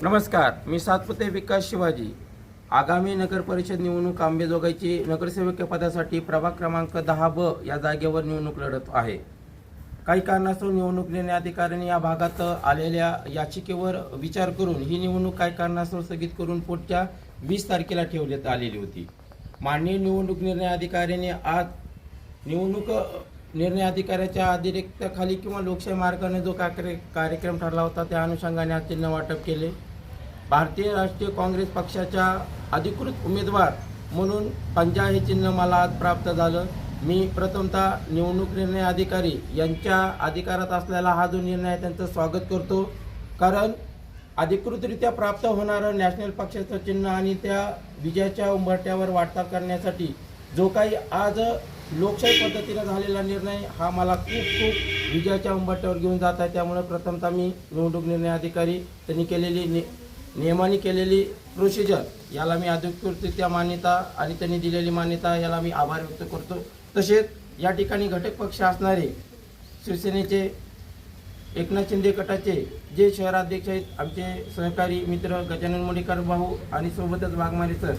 नमस्कार, मी सातपुते विकास शिवाजी। आगामी नगर परिषद निवडणूक अंबेजोगाईची नगरसेवक पदासाठी प्रभाग क्रमांक 10B या जागेवर निवडणूक लढत आहे। काही कारणास्तव निवडणूक निर्णय अधिकाऱ्यांनी या भागात आलेल्या याचिकेवर विचार करून ही निवडणूक काही कारणास्तव स्थगित करून पुढच्या 20 तारखेला ठेवण्यात आलेली होती। माननीय निवडणूक निर्णय अधिकाऱ्यांनी आज निवडणूक निर्णय अधिकाऱ्याच्या अतिरिक्तखाली किंवा लोकशाही मार्गाने जो कार्यक्रम ठरला होता त्या अनुषंगाने आज चिन्ह वाटप केले। भारतीय राष्ट्रीय काँग्रेस पक्षाच्या अधिकृत उमेदवार म्हणून 50 हे चिन्ह मला आज प्राप्त झालं। मी प्रथमतः निवडणूक निर्णय अधिकारी यांच्या अधिकारात असलेला हा जो निर्णय आहे त्यांचं स्वागत करतो, कारण अधिकृतरित्या प्राप्त होणारं नॅशनल पक्षाचं चिन्ह आणि त्या विजयाच्या उंबरठ्यावर वाटचाल करण्यासाठी जो काही आज लोकशाही पद्धतीने झालेला निर्णय हा मला खूप विजयाच्या उंबरठ्यावर घेऊन जात आहे। त्यामुळे प्रथमतः मी निवडणूक निर्णय अधिकारी त्यांनी केलेली नियमाने केलेली प्रोसिजर याला मी अधिकृतरित्या मान्यता आणि त्यांनी दिलेली मान्यता याला मी आभार व्यक्त करतो। तसेच या ठिकाणी घटक पक्ष असणारे शिवसेनेचे एकनाथ शिंदे गटाचे जे शहराध्यक्ष आहेत आमचे सहकारी मित्र गजानन मुंडेकर भाऊ आणि सोबतच वाघमारे सर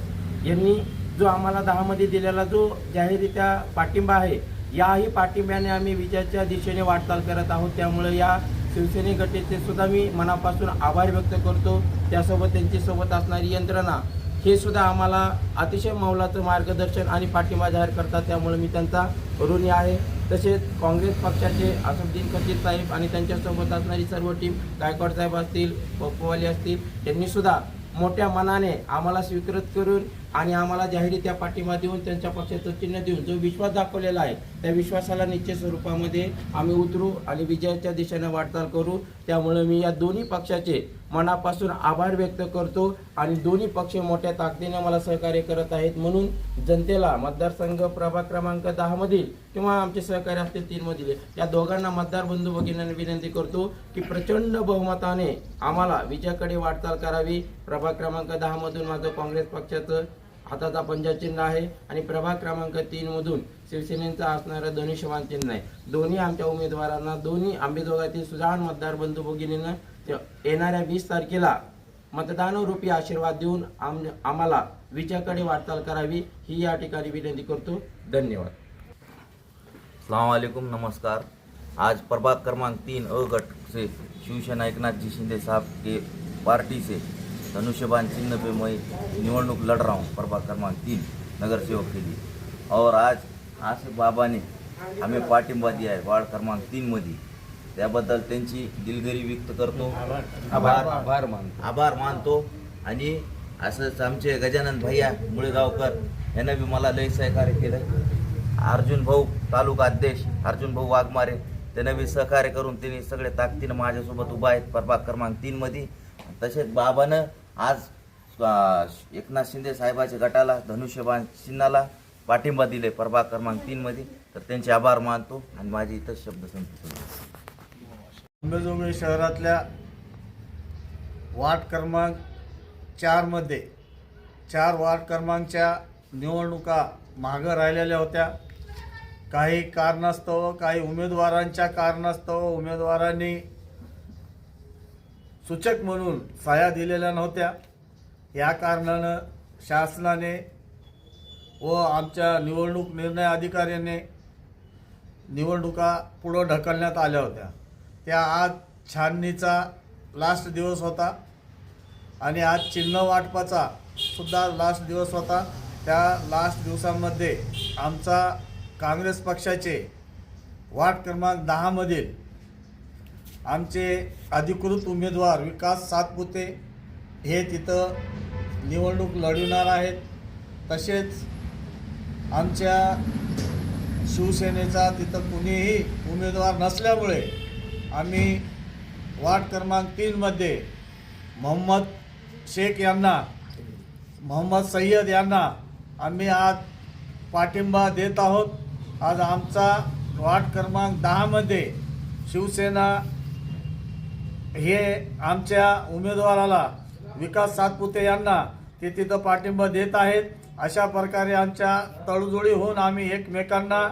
यांनी जो आम्हाला 10 मध्ये दिलेला जो जाहीररित्या पाठिंबा आहे, याही पाठिंब्याने आम्ही विजयाच्या दिशेने वाटचाल करत आहोत। त्यामुळे या शिवसेने गटाचे सुद्धा मी मनापासून आभार व्यक्त करतो। त्यासोबत त्यांच्यासोबत असणारी यंत्रणा हे सुद्धा आम्हाला अतिशय मौलाचं मार्गदर्शन आणि पाठिंबा जाहीर करतात, त्यामुळे मी त्यांचा ऋणी आहे। तसेच काँग्रेस पक्षाचे असुद्दीन खतीब साहेब आणि त्यांच्यासोबत असणारी सर्व टीम, गायकवाड साहेब असतील, पप्पूवाले असतील, त्यांनी सुद्धा मोठ्या मनाने आम्हाला स्वीकृत करून आणि आम्हाला जाहीररित्या पाठिंबा देऊन त्यांच्या पक्षाचं चिन्ह देऊन जो विश्वास दाखवलेला आहे त्या विश्वासाला निश्चित स्वरूपामध्ये आम्ही उतरू आणि विजयाच्या दिशेने वाटचाल करू। त्यामुळे मी या दोन्ही पक्षाचे मनापासून आभार व्यक्त करतो आणि दोन्ही पक्ष मोठ्या ताकदीने मला सहकार्य करत आहेत। म्हणून जनतेला मतदारसंघ प्रभाग क्रमांक 10 मधील किंवा आमचे सहकारी असतील 3 मधील या दोघांना मतदार बंधू भगिनींना विनंती करतो की प्रचंड बहुमताने आम्हाला विजयाकडे वाटचाल करावी। प्रभाग क्रमांक 10 मधून माझं काँग्रेस पक्षाचं हाताचा पंजा चिन्ह आहे आणि प्रभाग क्रमांक 3 मधून शिवसेनेचं असणारं धनुष्यबाण चिन्ह आहे। दोन्ही आमच्या उमेदवारांना, दोन्ही अंबेजोगाईतील सुजाण मतदार बंधू भगिनींना येणाऱ्या 20 तारखेला मतदानरूपी आशीर्वाद देऊन आम्हाला विजयाकडे वाटचाल करावी ही या ठिकाणी विनंती करतो। धन्यवाद। अस्सलाम वालेकुम, नमस्कार। आज प्रभाग क्रमांक 3A गट से शिवसेना एकनाथ जी शिंदे साहब के पार्टी से धनुष्यबाण चिन्ह पे मैं निवडणूक लड़ रहा हूँ प्रभाग क्रमांक 3 नगर सेवक के लिए। और आज आसिफ बाबा ने हमें पाठिंबा दिया है वार्ड क्रमांक 3 मध्ये, त्याबद्दल त्यांची दिलगिरी व्यक्त करतो, आभार मानतो। आणि असंच आमचे गजानन भैया मुळेगावकर यांना बी मला लय सहकार्य केलं। अर्जुन भाऊ तालुका अध्यक्ष अर्जुन भाऊ वाघमारे त्यांना बी सहकार्य करून त्यांनी सगळे ताकदीने माझ्यासोबत उभा आहेत प्रभाग क्रमांक 3 मध्ये। तसेच बाबानं आज एकनाथ शिंदे साहेबाच्या गटाला धनुष्यबाण चिन्हाला पाठिंबा दिले प्रभाग क्रमांक 3 मध्ये, तर त्यांचे आभार मानतो आणि माझे इतर शब्द संपतो। अंबेजोगाई शहरातल्या वार्ड क्रमांक 4 मध्ये 4 वार्ड क्रमांकच्या निवडणुका मागं राहिलेल्या होत्या। काही कारणास्तव, काही उमेदवारांच्या कारणास्तव उमेदवारांनी सूचक म्हणून सह्या दिलेल्या नव्हत्या। या कारणानं शासनाने व आमच्या निवडणूक निर्णय अधिकाऱ्याने निवडणुका पुढे ढकलण्यात आल्या होत्या। त्या आज छाननीचा लास्ट दिवस होता आणि आज चिन्ह वाटपाचा सुद्धा लास्ट दिवस होता। त्या लास्ट दिवसामध्ये आमचा काँग्रेस पक्षाचे वार्ड क्रमांक 10 मधील आमचे अधिकृत उमेदवार विकास सातपुते हे तिथं निवडणूक लढविणार आहेत। तसेच आमच्या शिवसेनेचा तिथं कुणीही उमेदवार नसल्यामुळे आम्ही वार्ड क्रमांक 3 मध्ये मोहम्मद शेख यांना, मोहम्मद सय्यद यांना आम्ही आज पाठिंबा देत आहोत। आज आमचा वार्ड क्रमांक 10 मध्ये शिवसेना हे आमच्या उमेदवाराला विकास सातपुते यांना ते तिथं पाठिंबा देत आहेत। अशा प्रकारे आमच्या तडजोडी होऊन आम्ही एकमेकांना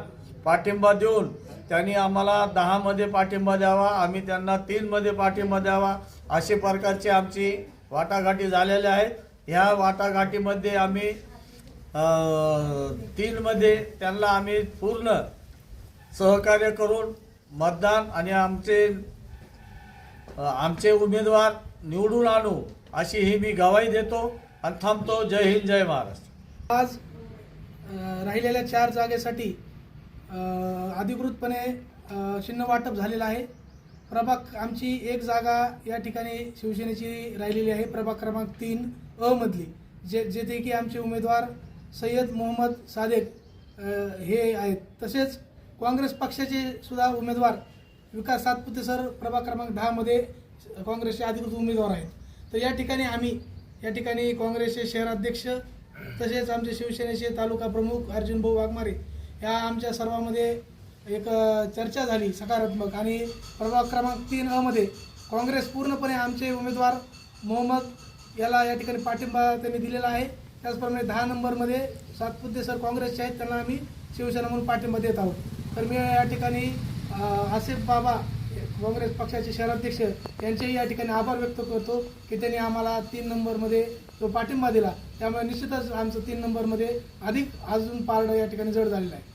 पाठिंबा देऊन त्यांनी आम्हाला 10 मध्ये पाठिंबा द्यावा, आम्ही त्यांना 3 मध्ये पाठिंबा द्यावा अशा प्रकारची आमची वाटाघाटी झालेल्या आहेत. ह्या वाटाघाटीमध्ये आम्ही 3मध्ये त्यांना आम्ही पूर्ण सहकार्य करून मतदान आणि आमचे उमेदवार निवडून आणू अशी ही मी ग्वाही देतो आणि थांबतो. जय हिंद, जय महाराष्ट्र. आज राहिलेल्या 4 जागेसाठी अधिकृतपणे चिन्ह वाटप झालेलं आहे. आमची एक जागा या ठिकाणी शिवसेनेची राहिलेली आहे, प्रभाग क्रमांक 3 मधली, जेथे की आमचे उमेदवार सय्यद मोहम्मद सादेक हे आहेत. तसेच काँग्रेस पक्षाचे सुद्धा उमेदवार विकास सातपुते सर प्रभाग क्रमांक 10 मध्ये काँग्रेसचे अधिकृत उमेदवार आहेत. तर या ठिकाणी काँग्रेसचे शहराध्यक्ष तसेच आमचे शिवसेनेचे तालुका प्रमुख अर्जुन भाऊ वाघमारे या आमच्या सर्वांमध्ये एक चर्चा झाली सकारात्मक. आणि प्रभाग क्रमांक 3 मध्ये काँग्रेस पूर्णपणे आमचे उमेदवार मोहम्मद याला या ठिकाणी पाठिंबा त्यांनी दिलेला आहे. त्याचप्रमाणे 10 नंबरमध्ये सातपुते सर काँग्रेसचे आहेत, त्यांना आम्ही शिवसेना म्हणून पाठिंबा देत आहोत. तर मी या ठिकाणी आसिफ बाबा काँग्रेस पक्षाचे शहराध्यक्ष यांचेही या ठिकाणी आभार व्यक्त करतो की त्यांनी आम्हाला 3 नंबरमध्ये जो पाठिंबा दिला. त्यामुळे निश्चितच आमचं 3 नंबरमध्ये अधिक अजून पारडं या ठिकाणी जड झालेलं आहे.